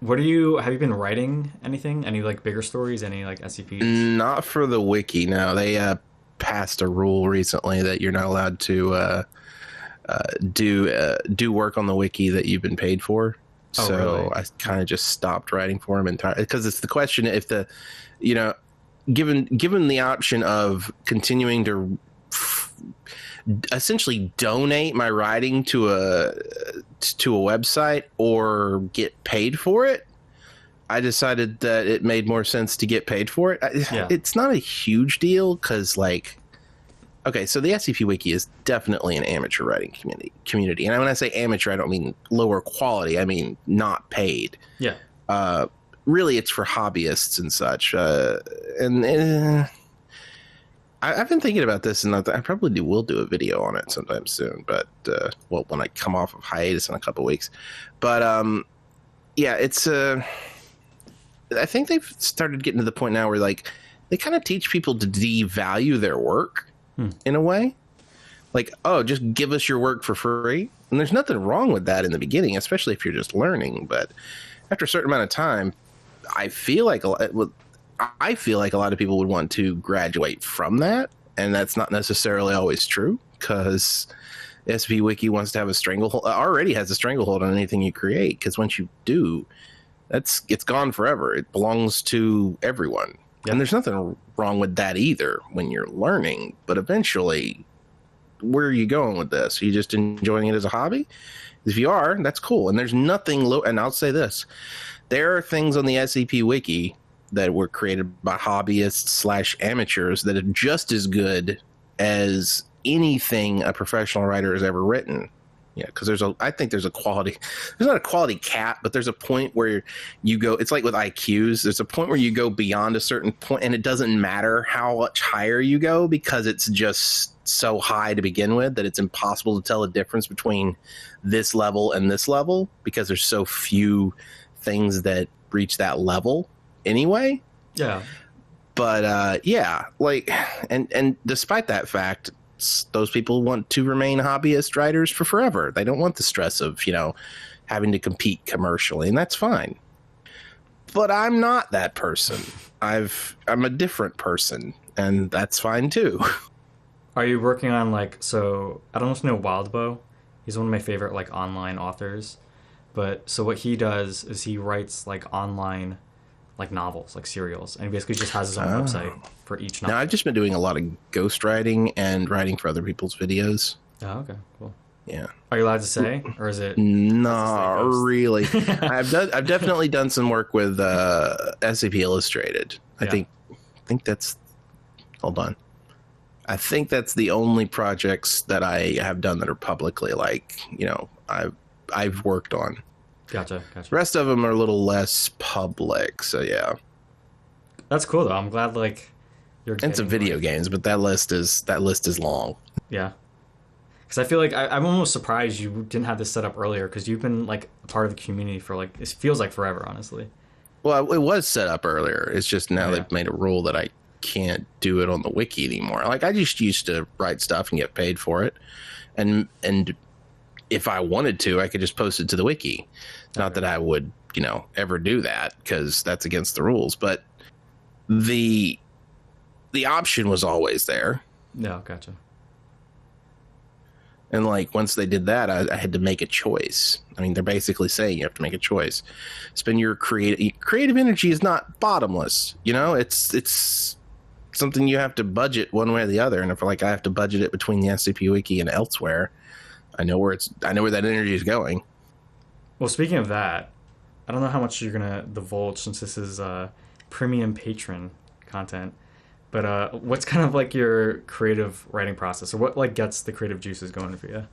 have you been writing anything? Any like bigger stories? Any like SCPs? Not for the wiki. No, they passed a rule recently that you're not allowed to do work on the wiki that you've been paid for. Oh, So really? I kind of just stopped writing for them entirely because it's the question if the, you know, given the option of continuing to essentially donate my writing to a website or get paid for it, I decided that it made more sense to get paid for it. Yeah. It's not a huge deal because, like, okay, so the SCP Wiki is definitely an amateur writing community. And when I say amateur, I don't mean lower quality. I mean not paid. Yeah. Really, it's for hobbyists and such. I've been thinking about this, and I probably will do a video on it sometime soon. But well, when I come off of hiatus in a couple weeks. But yeah, it's. I think they've started getting to the point now where like they kind of teach people to devalue their work in a way. Like, oh, just give us your work for free. And there's nothing wrong with that in the beginning, especially if you're just learning. But after a certain amount of time, I feel like I feel like a lot of people would want to graduate from that, and that's not necessarily always true because SCP Wiki wants to have a stranglehold. Already has a stranglehold on anything you create because once you do, it's gone forever. It belongs to everyone, Yep. and there's nothing wrong with that either when you're learning. But eventually, where are you going with this? Are you just enjoying it as a hobby? If you are, that's cool. And there's nothing low. And I'll say this: there are things on the SCP Wiki that were created by hobbyists / amateurs that are just as good as anything a professional writer has ever written. Yeah, because I think there's not a quality cap, but there's a point where you go, it's like with IQs, there's a point where you go beyond a certain point and it doesn't matter how much higher you go because it's just so high to begin with that it's impossible to tell the difference between this level and this level because there's so few things that reach that level anyway. Yeah. But yeah, like, and despite that fact, those people want to remain hobbyist writers for forever. They don't want the stress of, having to compete commercially, and that's fine. But I'm not that person. I'm a different person, and that's fine too. Are you working on so I don't know if you know Wildbow. He's one of my favorite like online authors. But so what he does is he writes like online like novels, like serials, and he basically just has his own website for each Now, novel. I've just been doing a lot of ghostwriting and writing for other people's videos. Oh, okay, cool. Yeah. Are you allowed to say, or is it? Not Ghost? really. I've definitely done some work with SCP Illustrated. I Yeah. think that's. Hold on. I think that's the only projects that I have done that are publicly I've worked on. Gotcha. The rest of them are a little less public. So yeah, That's cool though. I'm glad you're and some getting video games, but that list is long. yeah. Because I feel like I'm almost surprised you didn't have this set up earlier because you've been like a part of the community for like it feels like forever, honestly. Well, it was set up earlier. It's just now Yeah. they've made a rule that I can't do it on the wiki anymore. Like I just used to write stuff and get paid for it, and if I wanted to, I could just post it to the wiki. Not that I would, ever do that because that's against the rules. But the option was always there, No, gotcha. and like once they did that, I had to make a choice. I mean, they're basically saying you have to make a choice. Spend your creative energy is not bottomless. It's something you have to budget one way or the other. And if I have to budget it between the SCP Wiki and elsewhere, I know where that energy is going. Well, speaking of that, I don't know how much you're gonna divulge since this is premium patron content. But what's kind of like your creative writing process, or what like gets the creative juices going for you?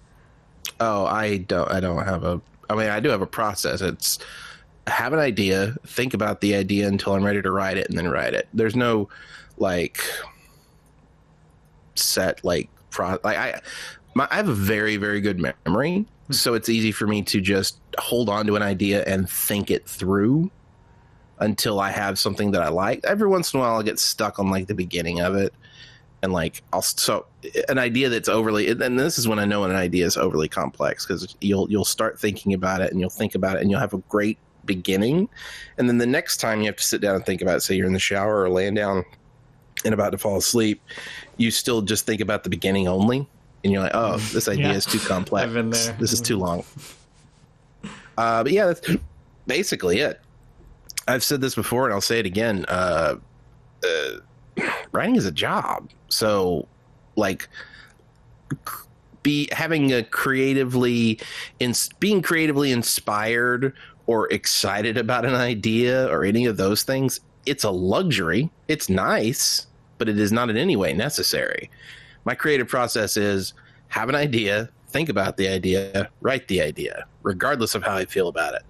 Oh, I don't have I do have a process. It's have an idea, think about the idea until I'm ready to write it, and then write it. There's no like set I have a very, very good memory, so it's easy for me to just hold on to an idea and think it through until I have something that I like. Every once in a while, I'll get stuck on like the beginning of it, and an idea that's overly. And this is when I know when an idea is overly complex because you'll start thinking about it and you'll think about it and you'll have a great beginning, and then the next time you have to sit down and think about it, say you're in the shower or laying down and about to fall asleep, you still just think about the beginning only, and you're like, oh, this idea is too complex. I've been there. This is too long. But yeah, that's basically it. I've said this before, and I'll say it again. Writing is a job, so like being creatively inspired or excited about an idea or any of those things, it's a luxury. It's nice, but it is not in any way necessary. My creative process is have an idea, think about the idea, write the idea, regardless of how I feel about it.